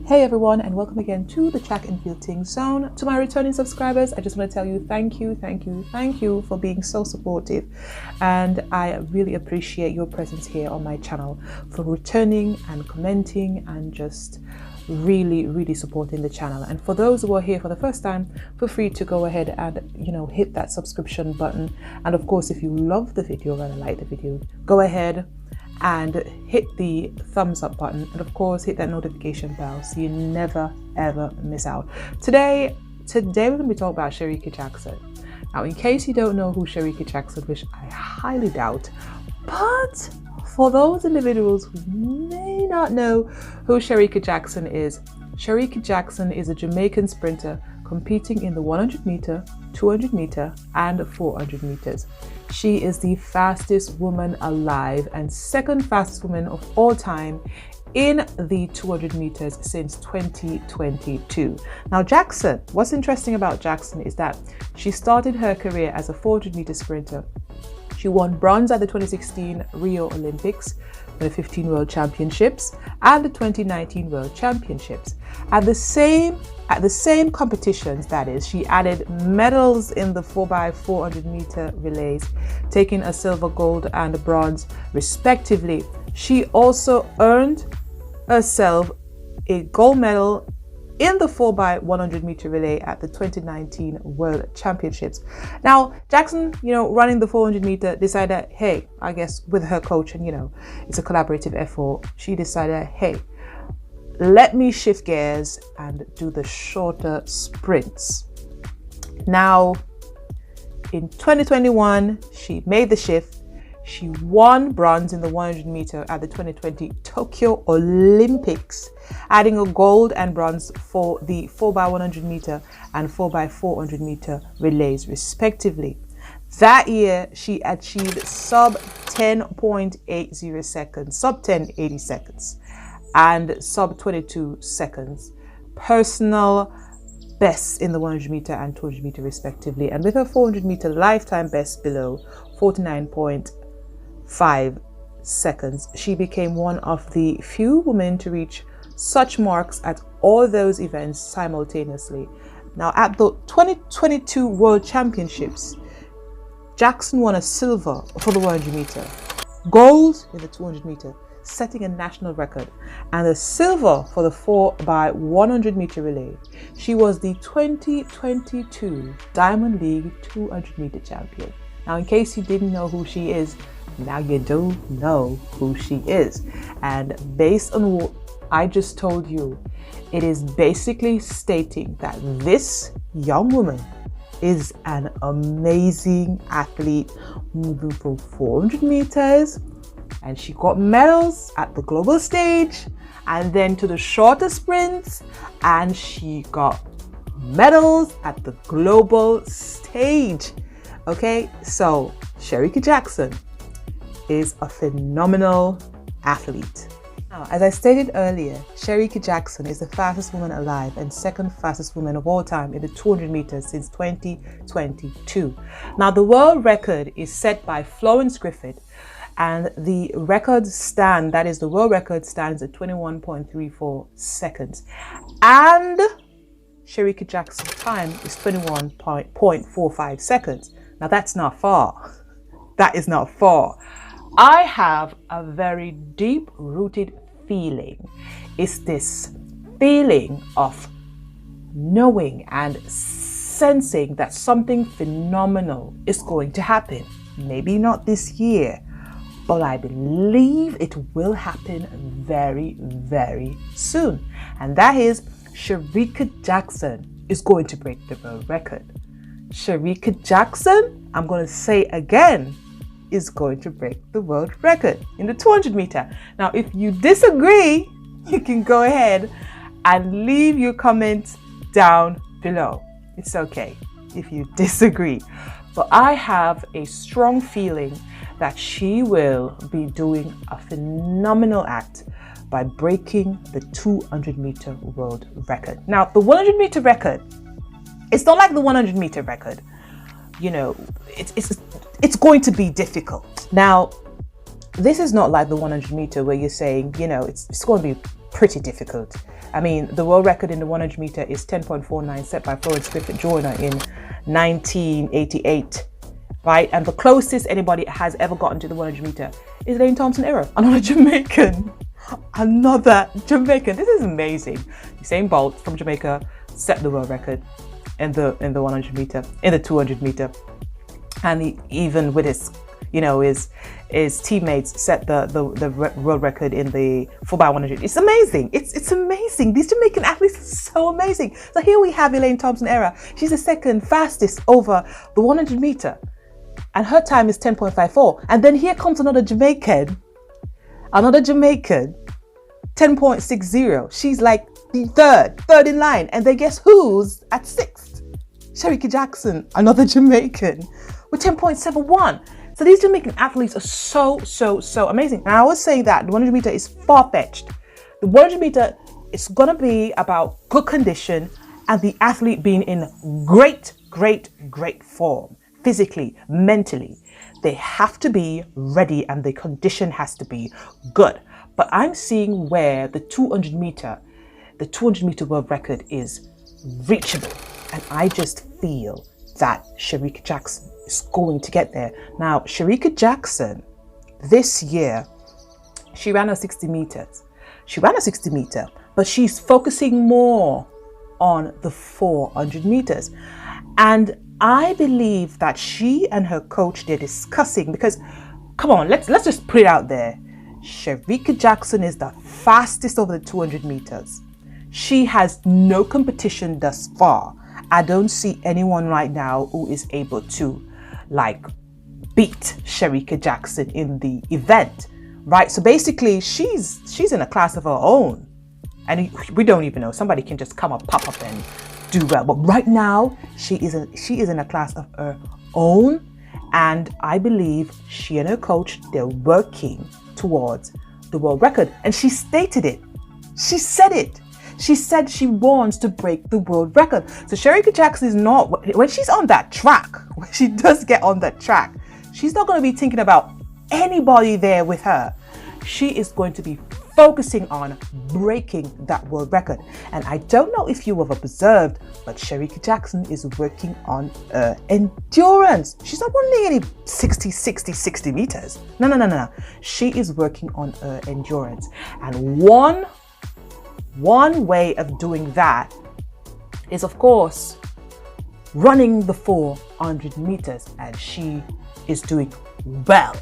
Hey everyone, and welcome again to the Track and Field Ting Zone. To my returning subscribers, I just want to tell you thank you for being so supportive, and I really appreciate your presence here on my channel, for returning and commenting and just really supporting the channel. And for those who are here for the first time, feel free to go ahead and hit that subscription button. And of course, if you love the video and like the video, go ahead and hit the thumbs up button, and of course hit that notification bell so you never ever miss out. Today we're going to be talking about Sherika Jackson. Now, in case you don't know who Sherika Jackson, which I highly doubt, but for those individuals who may not know who Sherika Jackson is a Jamaican sprinter competing in the 100 meter, 200 meter, and 400 meters. She is the fastest woman alive and second fastest woman of all time in the 200 meters since 2022. Now, Jackson, what's interesting about Jackson is that she started her career as a 400 meter sprinter. She won bronze at the 2016 Rio Olympics, the 15 World Championships, and the 2019 World Championships. At the same competitions, that is, she added medals in the 4x400 meter relays, taking a silver, gold, and a bronze respectively. She also earned herself a gold medal in the 4x100 meter relay at the 2019 World Championships. Now, Jackson, running the 400 meter, decided, hey, I guess with her coach, and it's a collaborative effort, she decided, hey, let me shift gears and do the shorter sprints. Now, in 2021, she made the shift. She won bronze in the 100 meter at the 2020 Tokyo Olympics, adding a gold and bronze for the 4x100 meter and 4x400 meter relays, respectively. That year, she achieved sub 10.80 seconds, sub 10.80 seconds, and sub 22 seconds personal bests in the 100 meter and 200 meter, respectively. And with her 400 meter lifetime best below 49.5 seconds, she became one of the few women to reach such marks at all those events simultaneously. Now, at the 2022 World Championships, Jackson won a silver for the 100 meter, gold in the 200 meter, setting a national record, and a silver for the 4x100 meter relay. She was the 2022 Diamond League 200 meter champion. Now, in case you didn't know who she is, now you do know who she is. And based on what I just told you, it is basically stating that this young woman is an amazing athlete, moving from 400 meters, and she got medals at the global stage, and then to the shorter sprints, and she got medals at the global stage. Okay, so Sherika Jackson is a phenomenal athlete. Now, as I stated earlier, Sherika Jackson is the fastest woman alive and second fastest woman of all time in the 200 meters since 2022. Now, the world record is set by Florence Griffith, and the world record stands at 21.34 seconds. And Sherika Jackson's time is 21.45 seconds. Now, that's not far. That is not far. I have a very deep-rooted feeling. It's this feeling of knowing and sensing that something phenomenal is going to happen. Maybe not this year, but I believe it will happen very, very soon. And that is Sherika Jackson is going to break the world record. Sherika Jackson, I'm going to say again, is going to break the world record in the 200 meter. Now, if you disagree, you can go ahead and leave your comments down below. It's okay if you disagree, but I have a strong feeling that she will be doing a phenomenal act by breaking the 200 meter world record. Now, the 100 meter record, it's not like the 100 meter record. It's going to be difficult. Now, this is not like the 100 meter where you're saying, it's going to be pretty difficult. I mean, the world record in the 100 meter is 10.49, set by Florence Griffith-Joyner in 1988, right? And the closest anybody has ever gotten to the 100 meter is Elaine Thompson-Herah, another Jamaican. Another Jamaican. This is amazing. Usain Bolt from Jamaica set the world record in the 100 meter, in the 200 meter, and he, even with his, you know, his teammates set the world record in the 4x100. It's amazing. It's amazing. These Jamaican athletes are so amazing. So here we have Elaine Thompson-Herah. She's the second fastest over the 100 meter, and her time is 10.54. And then here comes another Jamaican, 10.60. She's like the third in line. And then guess who's at sixth? Sherika Jackson, another Jamaican, with 10.71. So these Jamaican athletes are so amazing. And I was saying that the 100 meter is far-fetched. The 100 meter is going to be about good condition and the athlete being in great form, physically, mentally. They have to be ready and the condition has to be good. But I'm seeing where the 200 meter world record is reachable. And I just feel that Sherika Jackson is going to get there. Now, Sherika Jackson, this year, she ran her 60 meters. She ran a 60 meter, but she's focusing more on the 400 meters. And I believe that she and her coach, they're discussing, because come on, let's just put it out there. Sherika Jackson is the fastest over the 200 meters. She has no competition thus far. I don't see anyone right now who is able to like beat Sherika Jackson in the event, right? So basically she's in a class of her own, and we don't even know. Somebody can just come up, pop up and do well. But right now she is in a class of her own, and I believe she and her coach, they're working towards the world record. And she stated it. She said it. She said she wants to break the world record. So Sherika Jackson is not, when she's on that track, when she does get on that track, she's not going to be thinking about anybody there with her. She is going to be focusing on breaking that world record. And I don't know if you have observed, but Sherika Jackson is working on endurance. She's not running any 60 meters. No. She is working on endurance. And one way of doing that is, of course, running the 400 meters. And she is doing well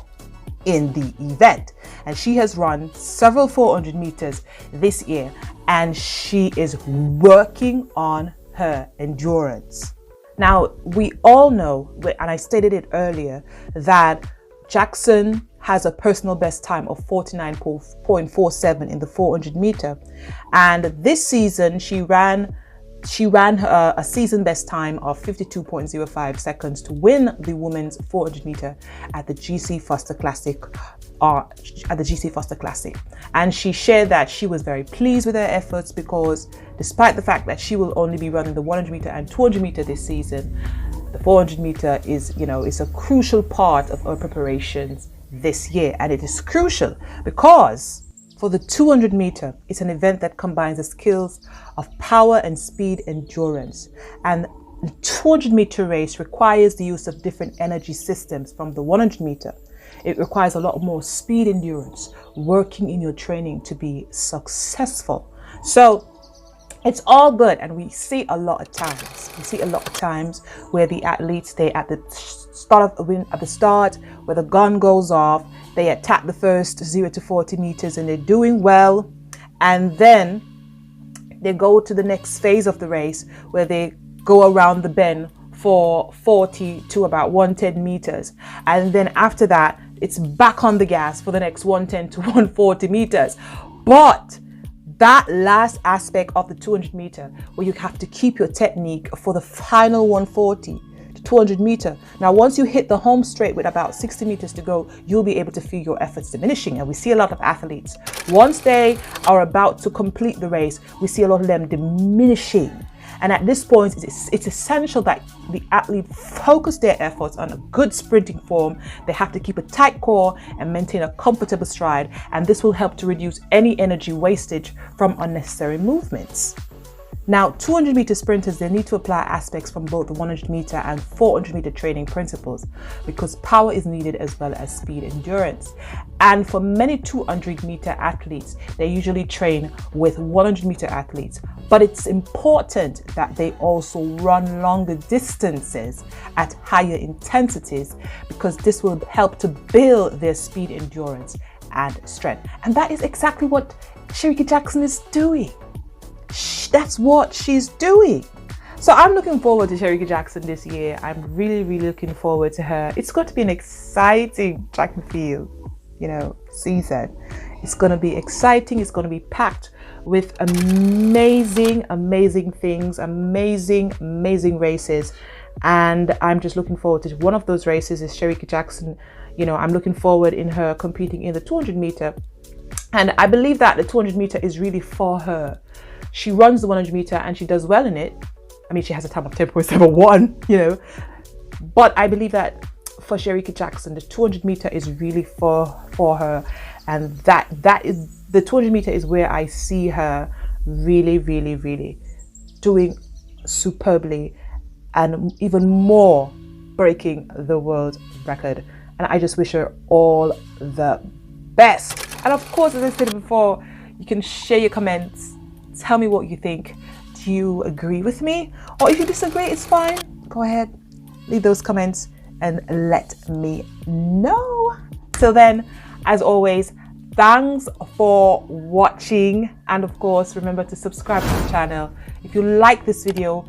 in the event. And she has run several 400 meters this year, and she is working on her endurance. Now, we all know, and I stated it earlier, that Jackson has a personal best time of 49.47 in the 400 meter. And this season, she ran a season best time of 52.05 seconds to win the women's 400 meter at the GC Foster Classic. And she shared that she was very pleased with her efforts, because despite the fact that she will only be running the 100 meter and 200 meter this season, the 400 meter is a crucial part of her preparations this year. And it is crucial because for the 200 meter, it's an event that combines the skills of power and speed endurance. And the 200 meter race requires the use of different energy systems from the 100 meter. It requires a lot more speed endurance, working in your training to be successful. So it's all good. And we see a lot of times where the athletes, they at the start where the gun goes off, they attack the first 0 to 40 meters and they're doing well. And then they go to the next phase of the race where they go around the bend for 40 to about 110 meters. And then after that, it's back on the gas for the next 110 to 140 meters. But that last aspect of the 200 meter, where you have to keep your technique for the final 140 to 200 meter. Now, once you hit the home straight with about 60 meters to go, you'll be able to feel your efforts diminishing. And we see a lot of athletes, once they are about to complete the race, we see a lot of them diminishing. And at this point, it's essential that the athlete focus their efforts on a good sprinting form. They have to keep a tight core and maintain a comfortable stride. And this will help to reduce any energy wastage from unnecessary movements. Now, 200 meter sprinters, they need to apply aspects from both the 100 meter and 400 meter training principles, because power is needed as well as speed endurance. And for many 200 meter athletes, they usually train with 100 meter athletes, but it's important that they also run longer distances at higher intensities, because this will help to build their speed endurance and strength. And that is exactly what Sherika Jackson is doing. That's what she's doing. So I'm looking forward to Sherika Jackson this year. I'm really looking forward to her. It's going to be an exciting track and field, season. It's going to be exciting. It's going to be packed with amazing things, amazing races. And I'm just looking forward to one of those races is Sherika Jackson. I'm looking forward in her competing in the 200 meter. And I believe that the 200 meter is really for her. She runs the 100 meter and she does well in it. I mean, she has a time of 10.71, But I believe that for Sherika Jackson, the 200 meter is really for her. And that is, the 200 meter is where I see her really doing superbly and even more breaking the world record. And I just wish her all the best. And of course, as I said before, you can share your comments. Tell me what you think. Do you agree with me? Or if you disagree, it's fine. Go ahead, leave those comments and let me know. Till then, as always, thanks for watching. And of course, remember to subscribe to the channel. If you like this video,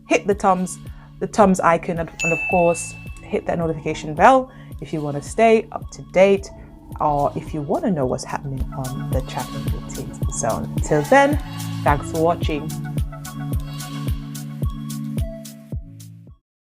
hit the thumbs icon, and of course, hit that notification bell if you want to stay up to date, or if you want to know what's happening on the track and field zone. Till then, thanks for watching.